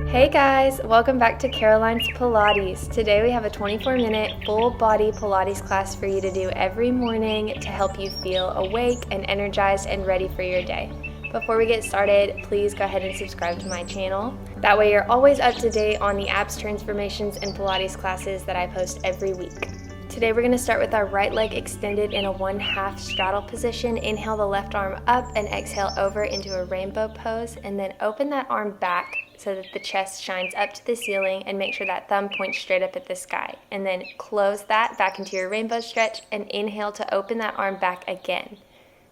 Hey guys, welcome back to Caroline's Pilates. Today we have a 24-minute full body Pilates class for you to do every morning to help you feel awake and energized and ready for your day. Before we get started, please go ahead and subscribe to my channel. That way you're always up to date on the abs transformations and Pilates classes that I post every week. Today we're going to start with our right leg extended in a 1/2 straddle position. Inhale the left arm up and exhale over into a rainbow pose, and then open that arm back so that the chest shines up to the ceiling, and make sure that thumb points straight up at the sky. And then close that back into your rainbow stretch and inhale to open that arm back again.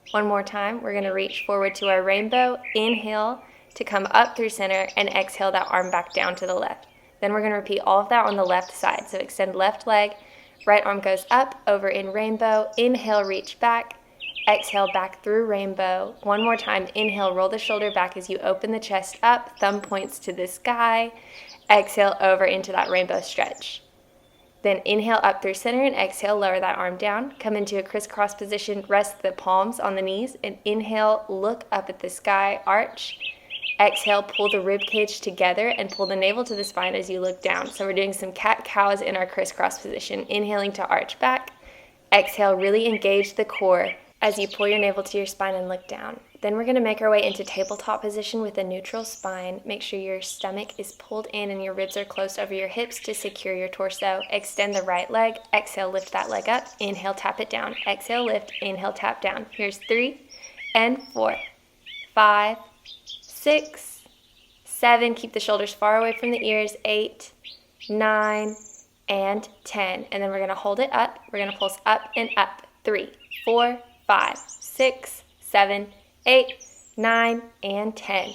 One more time, we're going to reach forward to our rainbow, inhale to come up through center, and exhale that arm back down to the left. Then we're going to repeat all of that on the left side. So extend left leg, right arm goes up, over in rainbow, inhale, reach back, exhale back through rainbow. One more time, inhale, roll the shoulder back as you open the chest up, thumb points to the sky, exhale over into that rainbow stretch. Then inhale up through center and exhale, lower that arm down, come into a crisscross position, rest the palms on the knees, and inhale, look up at the sky, arch. Exhale, pull the rib cage together and pull the navel to the spine as you look down. So we're doing some cat-cows in our crisscross position. Inhaling to arch back. Exhale, really engage the core as you pull your navel to your spine and look down. Then we're going to make our way into tabletop position with a neutral spine. Make sure your stomach is pulled in and your ribs are closed over your hips to secure your torso. Extend the right leg. Exhale, lift that leg up. Inhale, tap it down. Exhale, lift. Inhale, tap down. Here's 3 and 4, 5, 6, 7, keep the shoulders far away from the ears, 8, 9, and 10. And then we're going to hold it up. We're going to pulse up and up. 3, 4, 5, 6, 7, 8, 9, and 10.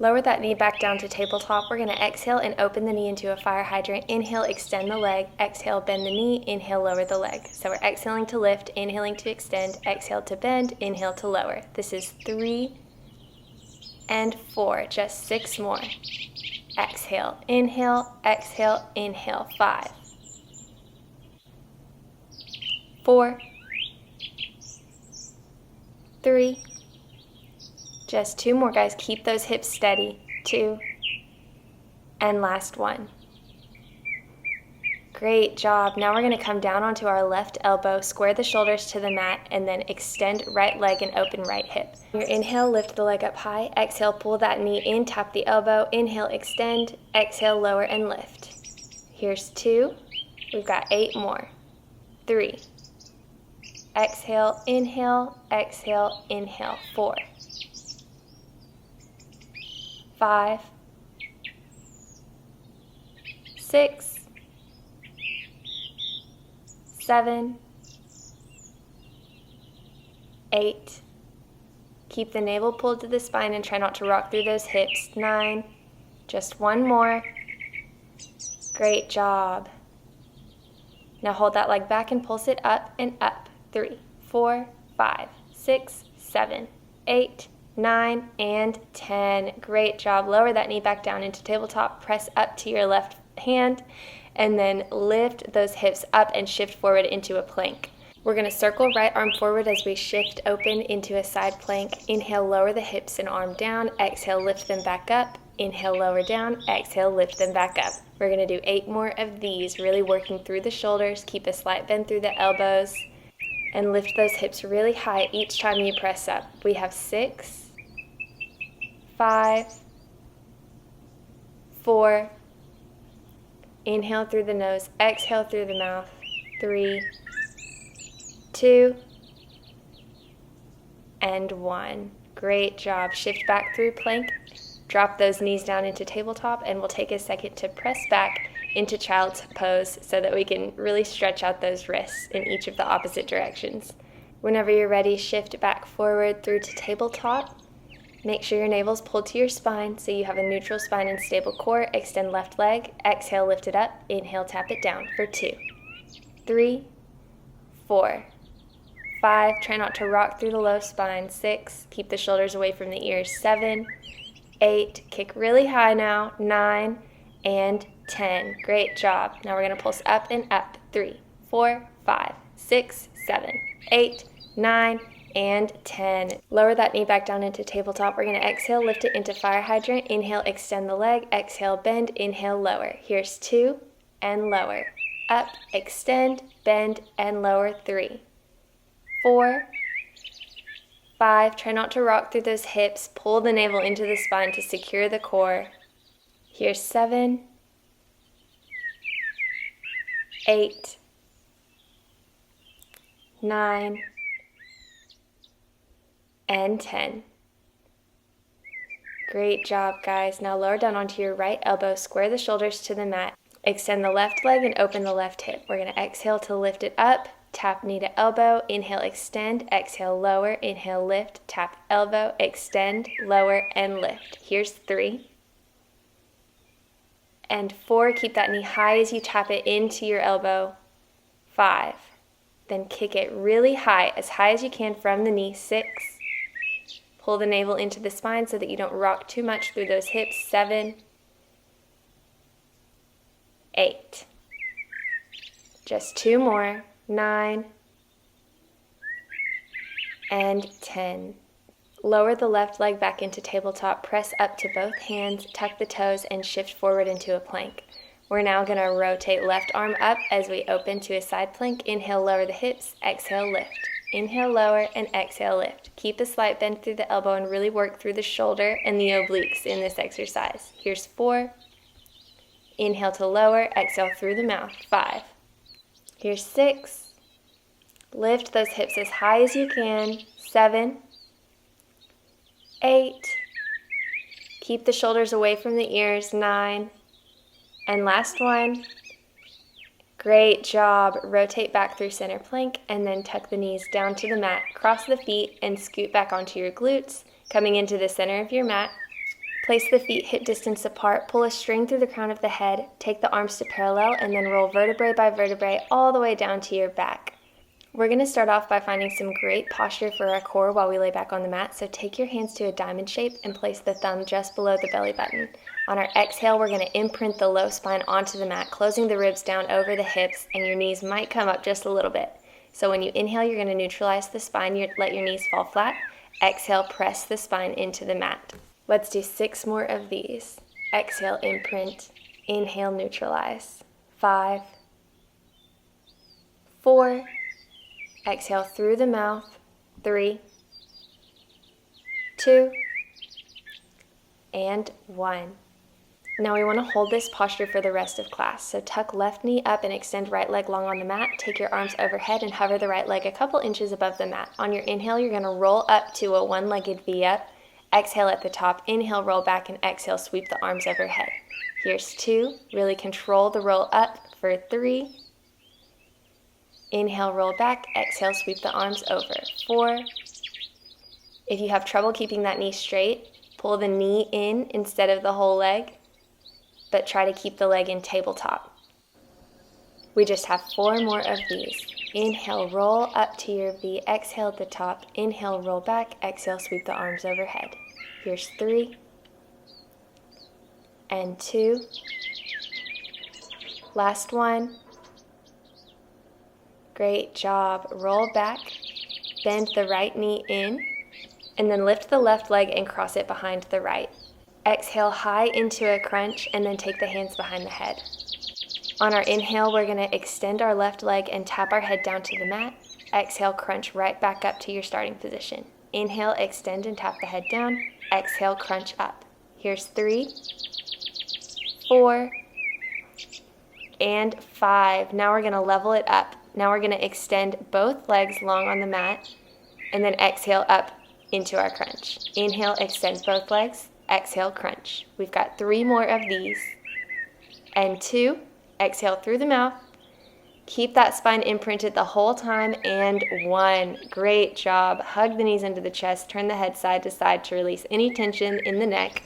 Lower that knee back down to tabletop. We're going to exhale and open the knee into a fire hydrant. Inhale, extend the leg. Exhale, bend the knee. Inhale, lower the leg. So we're exhaling to lift, inhaling to extend, exhale to bend, inhale to lower. This is 3 and 4, just 6 more. Exhale, inhale, exhale, inhale. 5, 4, 3, just 2 more, guys. Keep those hips steady. 2, and last 1. Great job. Now we're going to come down onto our left elbow, square the shoulders to the mat, and then extend right leg and open right hip. Your inhale, lift the leg up high. Exhale, pull that knee in, tap the elbow. Inhale, extend. Exhale, lower and lift. Here's 2. We've got 8 more. 3. Exhale, inhale, exhale, inhale. 4, 5, 6, 7, 8. Keep the navel pulled to the spine and try not to rock through those hips. 9. Just 1 more. Great job. Now hold that leg back and pulse it up and up. 3, 4, 5, 6, 7, 8, 9, and 10. Great job. Lower that knee back down into tabletop. Press up to your left hand, and then lift those hips up and shift forward into a plank. We're going to circle right arm forward as we shift open into a side plank. Inhale, lower the hips and arm down. Exhale, lift them back up. Inhale, lower down. Exhale, lift them back up. We're going to do 8 more of these, really working through the shoulders. Keep a slight bend through the elbows, and lift those hips really high each time you press up. We have 6, 5, 4, inhale through the nose, exhale through the mouth. 3, 2, and 1. Great job. Shift back through plank. Drop those knees down into tabletop, and we'll take a second to press back into child's pose so that we can really stretch out those wrists in each of the opposite directions. Whenever you're ready, shift back forward through to tabletop. Make sure your navel's pulled to your spine so you have a neutral spine and stable core. Extend left leg. Exhale, lift it up. Inhale, tap it down for 2, 3, 4, 5. Try not to rock through the low spine. 6. Keep the shoulders away from the ears. 7, 8. Kick really high now. 9, and 10. Great job. Now we're going to pulse up and up. 3, 4, 5, 6, 7, 8, 9, and 10. Lower that knee back down into tabletop. We're going to exhale, lift it into fire hydrant. Inhale, extend the leg. Exhale, bend. Inhale, lower. Here's 2 and lower. Up, extend, bend, and lower. 3, 4, 5. Try not to rock through those hips. Pull the navel into the spine to secure the core. Here's 7, 8, 9, and 10. Great job, guys. Now lower down onto your right elbow, square the shoulders to the mat. Extend the left leg and open the left hip. We're going to exhale to lift it up, tap knee to elbow, inhale, extend, exhale, lower, inhale, lift, tap elbow, extend, lower, and lift. Here's 3 and 4. Keep that knee high as you tap it into your elbow. 5. Then kick it really high as you can from the knee. 6. Pull the navel into the spine so that you don't rock too much through those hips. 7, 8. Just 2 more. 9 and 10. Lower the left leg back into tabletop. Press up to both hands, tuck the toes, and shift forward into a plank. We're now going to rotate left arm up as we open to a side plank. Inhale, lower the hips. Exhale, lift. Inhale, lower, and exhale, lift. Keep a slight bend through the elbow and really work through the shoulder and the obliques in this exercise. Here's 4. Inhale to lower. Exhale through the mouth. 5. Here's 6. Lift those hips as high as you can. 7, 8. Keep the shoulders away from the ears. 9. And last one. Great job. Rotate back through center plank and then tuck the knees down to the mat. Cross the feet and scoot back onto your glutes, coming into the center of your mat. Place the feet hip distance apart. Pull a string through the crown of the head. Take the arms to parallel and then roll vertebrae by vertebrae all the way down to your back. We're going to start off by finding some great posture for our core while we lay back on the mat. So take your hands to a diamond shape and place the thumb just below the belly button. On our exhale, we're going to imprint the low spine onto the mat, closing the ribs down over the hips, and your knees might come up just a little bit. So when you inhale, you're going to neutralize the spine. Let your knees fall flat. Exhale, press the spine into the mat. Let's do 6 more of these. Exhale, imprint. Inhale, neutralize. 5, 4. Exhale through the mouth. 3, 2, and 1. Now we want to hold this posture for the rest of class. So tuck left knee up and extend right leg long on the mat. Take your arms overhead and hover the right leg a couple inches above the mat. On your inhale, you're going to roll up to a one-legged V up. Exhale at the top. Inhale, roll back, and exhale, sweep the arms overhead. Here's 2. Really control the roll up for 3. Inhale, roll back. Exhale, sweep the arms over. 4. If you have trouble keeping that knee straight, pull the knee in instead of the whole leg, but try to keep the leg in tabletop. We just have 4 more of these. Inhale, roll up to your V. Exhale at the top. Inhale, roll back. Exhale, sweep the arms overhead. Here's 3 and 2. Last one. Great job. Roll back. Bend the right knee in, and then lift the left leg and cross it behind the right. Exhale high into a crunch, and then take the hands behind the head. On our inhale, we're going to extend our left leg and tap our head down to the mat. Exhale, crunch right back up to your starting position. Inhale, extend and tap the head down. Exhale, crunch up. Here's 3, 4, and 5. Now we're going to level it up. Now we're going to extend both legs long on the mat, and then exhale up into our crunch. Inhale, extend both legs. Exhale, crunch. We've got 3 more of these. And 2. Exhale through the mouth. Keep that spine imprinted the whole time. And 1. Great job. Hug the knees into the chest. Turn the head side to side to release any tension in the neck.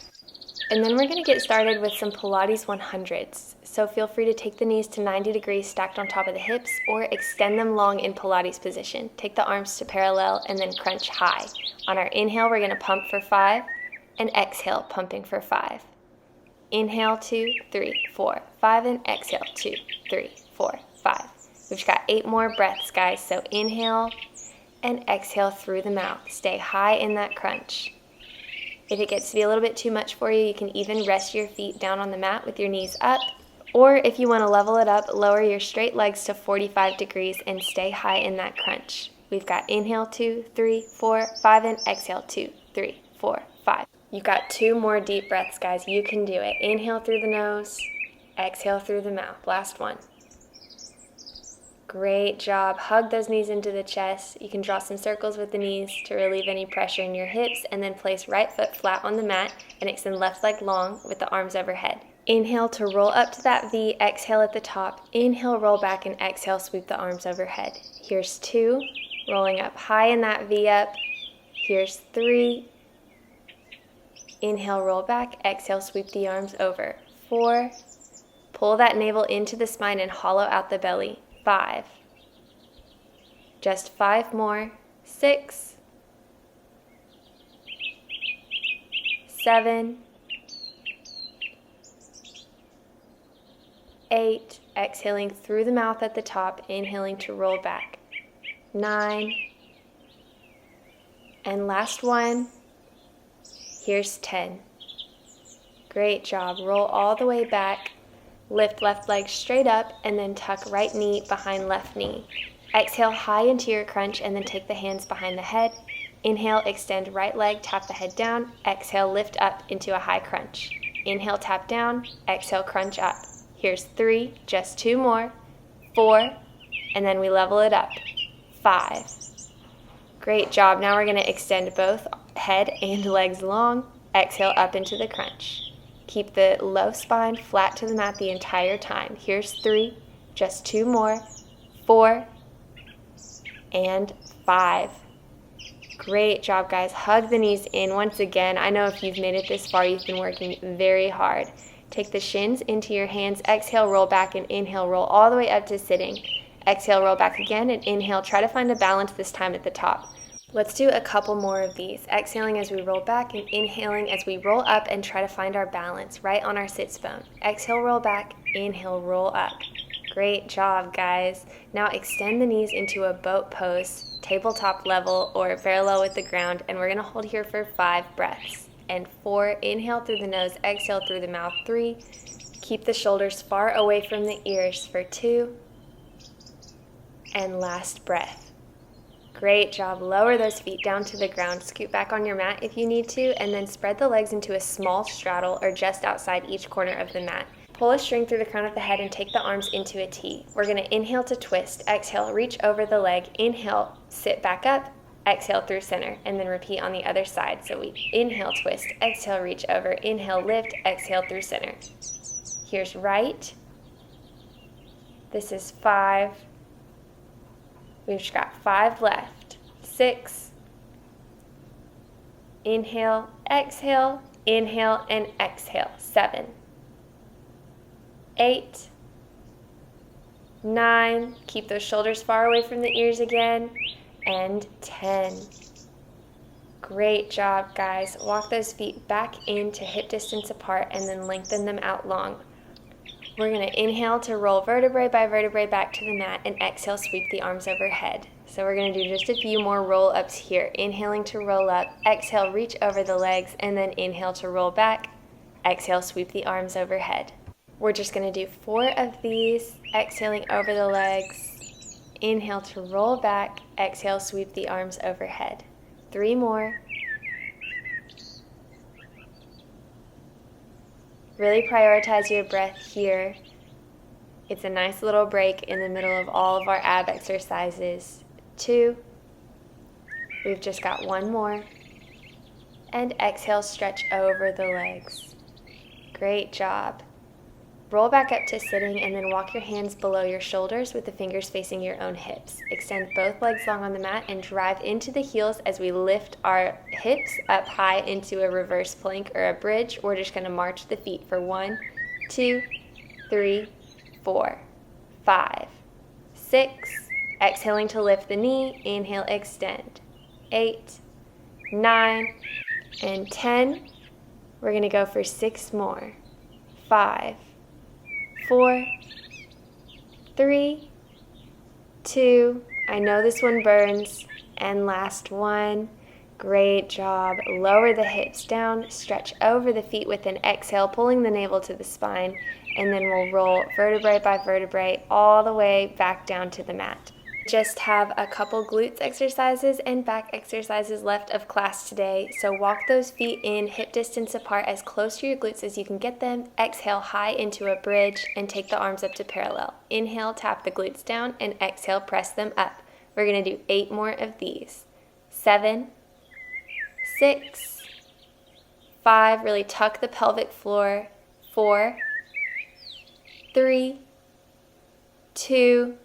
And then we're going to get started with some Pilates 100s. So feel free to take the knees to 90 degrees stacked on top of the hips, or extend them long in Pilates position. Take the arms to parallel and then crunch high. On our inhale, we're going to pump for 5, and exhale, pumping for 5. Inhale, 2, 3, 4, 5, and exhale, 2, 3, 4, 5. We've got 8 more breaths, guys. So inhale, and exhale through the mouth. Stay high in that crunch. If it gets to be a little bit too much for you, you can even rest your feet down on the mat with your knees up. Or if you want to level it up, lower your straight legs to 45 degrees and stay high in that crunch. We've got inhale 2, 3, 4, 5, and exhale 2, 3, 4, 5. You've got 2 more deep breaths, guys. You can do it. Inhale through the nose, exhale through the mouth. Last one. Great job. Hug those knees into the chest. You can draw some circles with the knees to relieve any pressure in your hips, and then place right foot flat on the mat and extend left leg long with the arms overhead. Inhale to roll up to that V, exhale at the top. Inhale, roll back, and exhale, sweep the arms overhead. Here's 2, rolling up high in that V up. Here's 3. Inhale, roll back, exhale, sweep the arms over. 4, pull that navel into the spine and hollow out the belly. 5, just 5 more. 6, 7, 8, exhaling through the mouth at the top, inhaling to roll back. 9, and last one. Here's 10. Great job. Roll all the way back. Lift left leg straight up and then tuck right knee behind left knee. Exhale high into your crunch and then take the hands behind the head. Inhale, extend right leg, tap the head down. Exhale, lift up into a high crunch. Inhale, tap down. Exhale, crunch up. Here's 3, just 2 more. 4, and then we level it up. 5. Great job. Now we're going to extend both head and legs long. Exhale up into the crunch. Keep the low spine flat to the mat the entire time. Here's 3, just 2 more. 4, and 5. Great job, guys. Hug the knees in once again. I know if you've made it this far, you've been working very hard. Take the shins into your hands. Exhale, roll back, and inhale, roll all the way up to sitting. Exhale, roll back again, and inhale. Try to find a balance this time at the top. Let's do a couple more of these. Exhaling as we roll back and inhaling as we roll up and try to find our balance right on our sits bone. Exhale, roll back. Inhale, roll up. Great job, guys. Now extend the knees into a boat pose, tabletop level or parallel with the ground, and we're going to hold here for 5 breaths. And 4, inhale through the nose, exhale through the mouth. 3, keep the shoulders far away from the ears for 2, and last breath. Great job. Lower those feet down to the ground. Scoot back on your mat if you need to, and then spread the legs into a small straddle or just outside each corner of the mat. Pull a string through the crown of the head and take the arms into a T. We're going to inhale to twist. Exhale, reach over the leg. Inhale, sit back up. Exhale through center, and then repeat on the other side. So we inhale, twist. Exhale, reach over. Inhale, lift. Exhale through center. Here's right. This is 5. We've just got 5 left. 6. Inhale, exhale, inhale, and exhale. 7. 8. 9. Keep those shoulders far away from the ears again. And 10. Great job, guys. Walk those feet back into hip distance apart and then lengthen them out long. We're going to inhale to roll vertebrae by vertebrae back to the mat and exhale, sweep the arms overhead. So we're going to do just a few more roll-ups here. Inhaling to roll up, exhale, reach over the legs, and then inhale to roll back. Exhale, sweep the arms overhead. We're just going to do 4 of these, exhaling over the legs. Inhale to roll back, exhale, sweep the arms overhead. 3 more. Really prioritize your breath here. It's a nice little break in the middle of all of our ab exercises. 2. We've just got 1 more. And exhale, stretch over the legs. Great job. Roll back up to sitting and then walk your hands below your shoulders with the fingers facing your own hips. Extend both legs long on the mat and drive into the heels as we lift our hips up high into a reverse plank or a bridge. We're just going to march the feet for 1, 2, 3, 4, 5, 6. Exhaling to lift the knee. Inhale, extend. 8, 9, and 10. We're going to go for 6 more. 5, 4, 3, 2, I know this one burns, and last one. Great job. Lower the hips down, stretch over the feet with an exhale, pulling the navel to the spine, and then we'll roll vertebrae by vertebrae all the way back down to the mat. Just have a couple glutes exercises and back exercises left of class today. So walk those feet in hip distance apart as close to your glutes as you can get them. Exhale high into a bridge and take the arms up to parallel. Inhale, tap the glutes down, and exhale, press them up. We're going to do 8 more of these. 7, 6, 5, really tuck the pelvic floor. 4, 3, 2,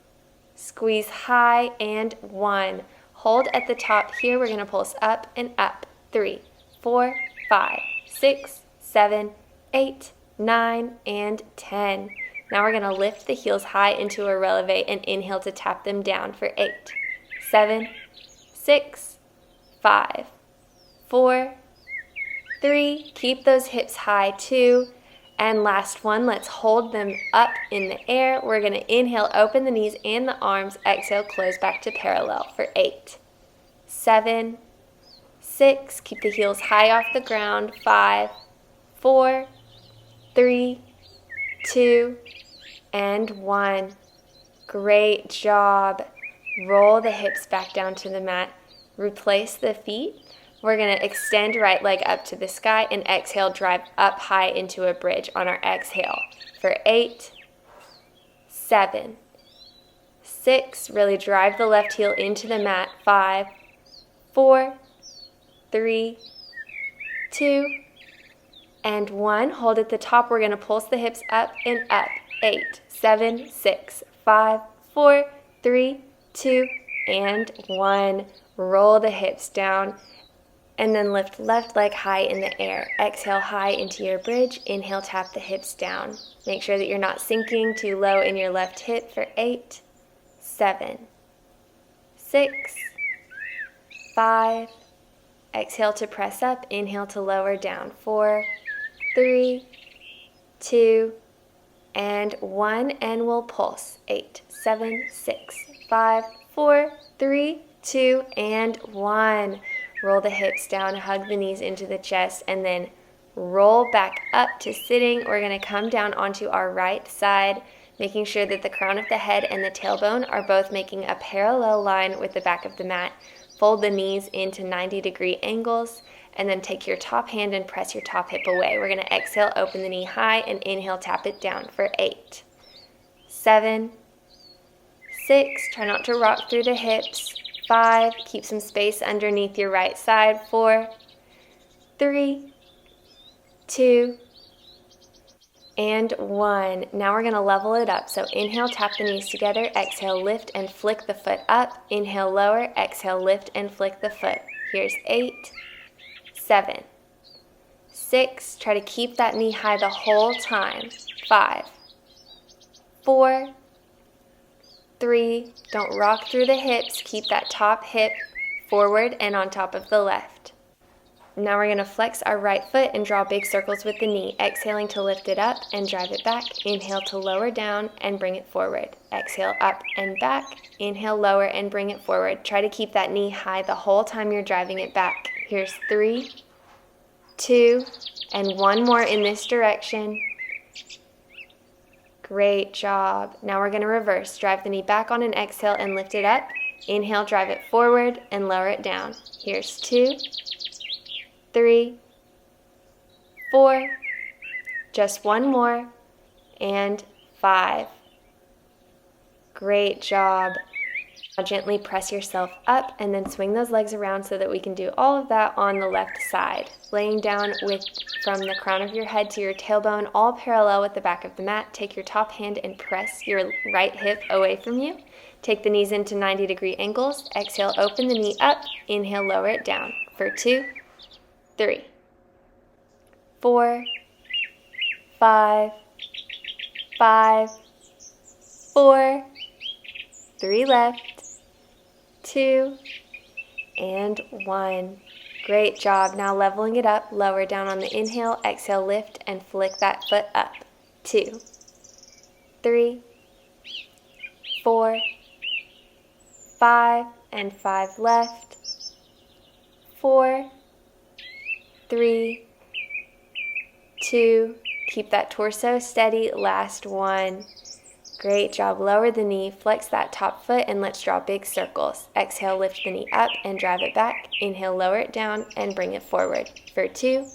squeeze high, and 1. Hold at the top here. We're going to pulse up and up. 3, 4, 5, 6, 7, 8, 9, and 10. Now we're going to lift the heels high into a releve and inhale to tap them down for 8, 7, 6, 5, 4, 3, keep those hips high, 2, and last one, let's hold them up in the air. We're going to inhale, open the knees and the arms, exhale, close back to parallel for 8, 7, 6, keep the heels high off the ground, 5, 4, 3, 2, and 1. Great job. Roll the hips back down to the mat. Replace the feet. We're going to extend right leg up to the sky and exhale, drive up high into a bridge on our exhale for 8, 7, 6, really drive the left heel into the mat, 5, 4, 3, 2, and 1. Hold at the top. We're going to pulse the hips up and up, 8, 7, 6, 5, 4, 3, 2, and 1. Roll the hips down. And then lift left leg high in the air. Exhale high into your bridge. Inhale, tap the hips down. Make sure that you're not sinking too low in your left hip for 8, 7, 6, 5. Exhale to press up. Inhale to lower down. 4, 3, 2, and 1. And we'll pulse. 8, 7, 6, 5, 4, 3, 2, and 1. Roll the hips down, hug the knees into the chest, and then roll back up to sitting. We're going to come down onto our right side, making sure that the crown of the head and the tailbone are both making a parallel line with the back of the mat. Fold the knees into 90-degree angles, and then take your top hand and press your top hip away. We're going to exhale, open the knee high, and inhale, tap it down for 8, 7, 6. Try not to rock through the hips. 5, keep some space underneath your right side. 4, 3, 2, and 1. Now we're going to level it up. So inhale, tap the knees together. Exhale, lift and flick the foot up. Inhale, lower. Exhale, lift and flick the foot. Here's 8, 7, 6. Try to keep that knee high the whole time. 5, 4, 3, don't rock through the hips. Keep that top hip forward and on top of the left. Now we're going to flex our right foot and draw big circles with the knee. Exhaling to lift it up and drive it back. Inhale to lower down and bring it forward. Exhale up and back. Inhale, lower and bring it forward. Try to keep that knee high the whole time you're driving it back. Here's 3, 2, and 1 more in this direction. Great job. Now we're going to reverse. Drive the knee back on an exhale and lift it up. Inhale, drive it forward and lower it down. Here's 2, 3, 4, just 1 more, and 5. Great job. Now gently press yourself up and then swing those legs around so that we can do all of that on the left side. Laying down from the crown of your head to your tailbone, all parallel with the back of the mat. Take your top hand and press your right hip away from you. Take the knees into 90-degree angles. Exhale, open the knee up. Inhale, lower it down for 2, 3, 4, 5, 5, 4, 3 left, 2, and 1. Great job. Now leveling it up, lower down on the inhale, exhale, lift and flick that foot up. 2, 3, 4, 5, and 5 left. 4, 3, 2, keep that torso steady, last one. Great job, lower the knee, flex that top foot, and let's draw big circles. Exhale, lift the knee up and drive it back. Inhale, lower it down and bring it forward. For 2,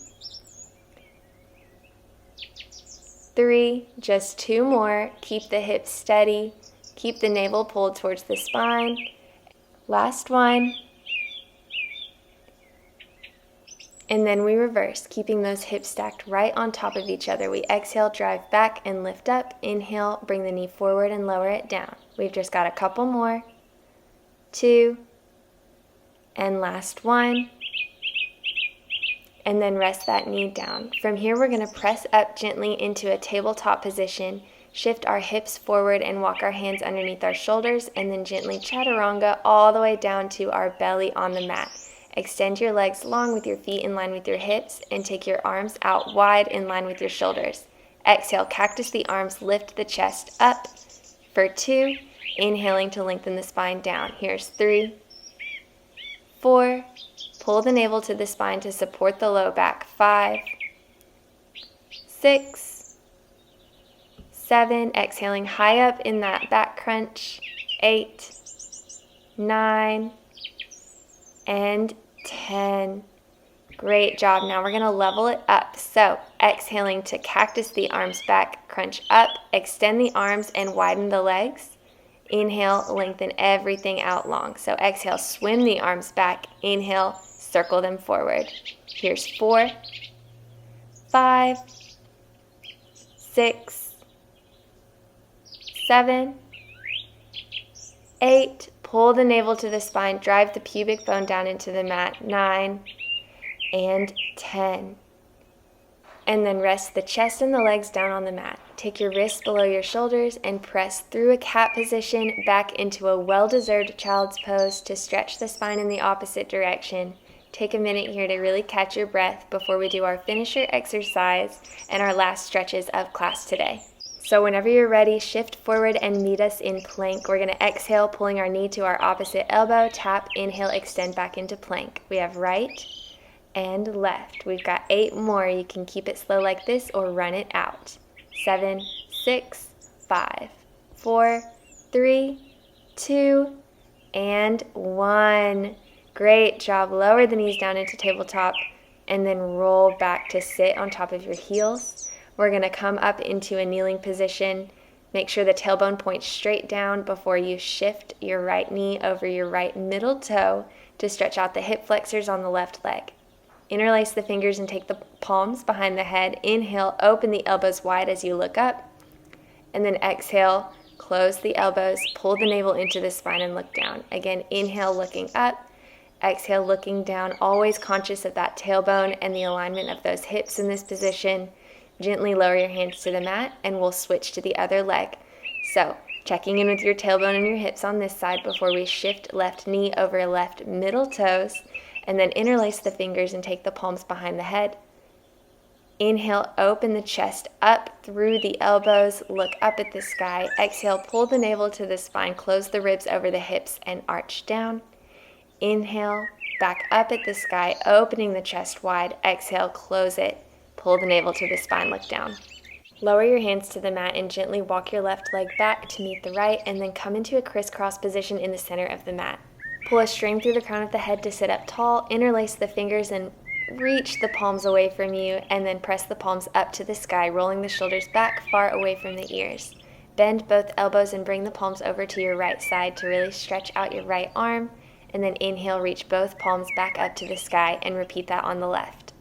3, just 2 more. Keep the hips steady, keep the navel pulled towards the spine. Last one. And then we reverse, keeping those hips stacked right on top of each other. We exhale, drive back and lift up. Inhale, bring the knee forward and lower it down. We've just got a couple more. 2, and last one. And then rest that knee down. From here, we're gonna press up gently into a tabletop position, shift our hips forward and walk our hands underneath our shoulders, and then gently chaturanga all the way down to our belly on the mat. Extend your legs long with your feet in line with your hips and take your arms out wide in line with your shoulders. Exhale, cactus the arms, lift the chest up. For 2, inhaling to lengthen the spine down. Here's 3, 4, pull the navel to the spine to support the low back. 5, 6, 7, exhaling high up in that back crunch. 8, 9, and 10. Great job. Now we're going to level it up. So exhaling to cactus the arms back, crunch up, extend the arms and widen the legs. Inhale, lengthen everything out long. So exhale, swim the arms back. Inhale, circle them forward. Here's 4, 5, 6, 7, 8, pull the navel to the spine, drive the pubic bone down into the mat. 9 and 10. And then rest the chest and the legs down on the mat. Take your wrists below your shoulders and press through a cat position back into a well-deserved child's pose to stretch the spine in the opposite direction. Take a minute here to really catch your breath before we do our finisher exercise and our last stretches of class today. So whenever you're ready, shift forward and meet us in plank. We're going to exhale, pulling our knee to our opposite elbow, tap, inhale, extend back into plank. We have right and left. We've got 8 more. You can keep it slow like this or run it out. 7, 6, 5, 4, 3, 2, and 1. Great job. Lower the knees down into tabletop and then roll back to sit on top of your heels. We're going to come up into a kneeling position. Make sure the tailbone points straight down before you shift your right knee over your right middle toe to stretch out the hip flexors on the left leg. Interlace the fingers and take the palms behind the head. Inhale, open the elbows wide as you look up. And then exhale, close the elbows, pull the navel into the spine and look down. Again, inhale, looking up. Exhale, looking down, always conscious of that tailbone and the alignment of those hips in this position. Gently lower your hands to the mat and we'll switch to the other leg. So checking in with your tailbone and your hips on this side before we shift left knee over left middle toes, and then interlace the fingers and take the palms behind the head. Inhale, open the chest up through the elbows, look up at the sky. Exhale, pull the navel to the spine, close the ribs over the hips and arch down. Inhale, back up at the sky, opening the chest wide. Exhale, close it. Pull the navel to the spine, look down. Lower your hands to the mat and gently walk your left leg back to meet the right, and then come into a crisscross position in the center of the mat. Pull a string through the crown of the head to sit up tall, interlace the fingers and reach the palms away from you, and then press the palms up to the sky, rolling the shoulders back far away from the ears. Bend both elbows and bring the palms over to your right side to really stretch out your right arm, and then inhale, reach both palms back up to the sky, and repeat that on the left.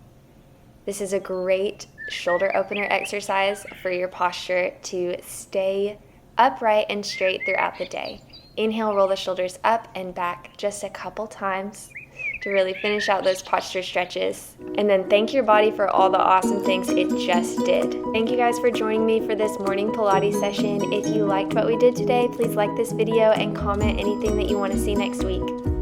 This is a great shoulder opener exercise for your posture to stay upright and straight throughout the day. Inhale, roll the shoulders up and back just a couple times to really finish out those posture stretches. And then thank your body for all the awesome things it just did. Thank you guys for joining me for this morning Pilates session. If you liked what we did today, please like this video and comment anything that you want to see next week.